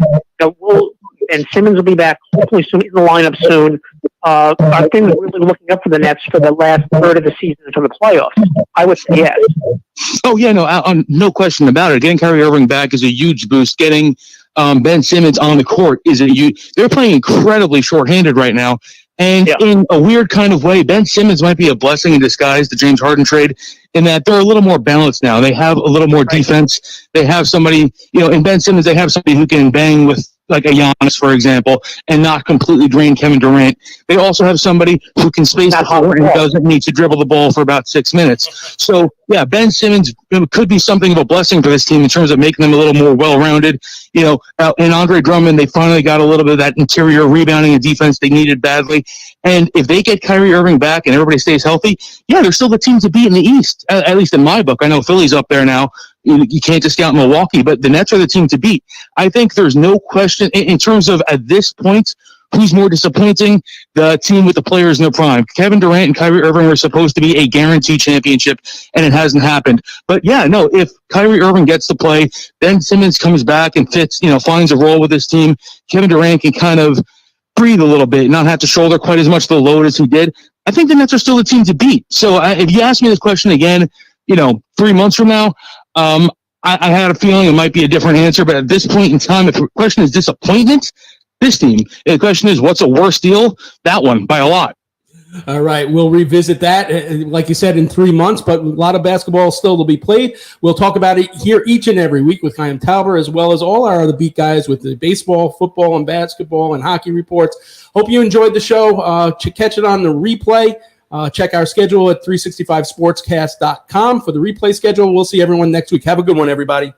And Simmons will be back hopefully soon in the lineup soon. Are things really looking up for the Nets for the last third of the season until the playoffs? I would say yes. Oh yeah, no question about it. Getting Kyrie Irving back is a huge boost. Getting Ben Simmons on the court is a huge. They're playing incredibly shorthanded right now, and in a weird kind of way, Ben Simmons might be a blessing in disguise. The James Harden trade, in that they're a little more balanced now. They have a little more defense. They have somebody, in Ben Simmons, they have somebody who can bang with, like a Giannis, for example, and not completely drain Kevin Durant. They also have somebody who can space the floor and doesn't need to dribble the ball for about 6 minutes. So, yeah, Ben Simmons could be something of a blessing for this team in terms of making them a little more well-rounded. In Andre Drummond, they finally got a little bit of that interior rebounding and defense they needed badly. And if they get Kyrie Irving back and everybody stays healthy, yeah, they're still the team to beat in the East, at least in my book. I know Philly's up there now. You can't discount Milwaukee, but the Nets are the team to beat. I think there's no question in terms of, at this point, who's more disappointing, the team with the players in their prime. Kevin Durant and Kyrie Irving were supposed to be a guaranteed championship, and it hasn't happened. But yeah, no, if Kyrie Irving gets to play, Ben Simmons comes back and finds a role with this team, Kevin Durant can kind of breathe a little bit, not have to shoulder quite as much of the load as he did. I think the Nets are still the team to beat. So if you ask me this question again, 3 months from now, I had a feeling it might be a different answer, but at this point in time, if the question is disappointment, this team. If the question is what's a worse deal, that one by a lot. All right, we'll revisit that, like you said, in 3 months, but a lot of basketball still to be played. We'll talk about it here each and every week with Chaim Tauber, as well as all our other beat guys with the baseball, football, and basketball and hockey reports. Hope you enjoyed the show. Catch it on the replay. Check our schedule at 365sportscast.com for the replay schedule. We'll see everyone next week. Have a good one, everybody.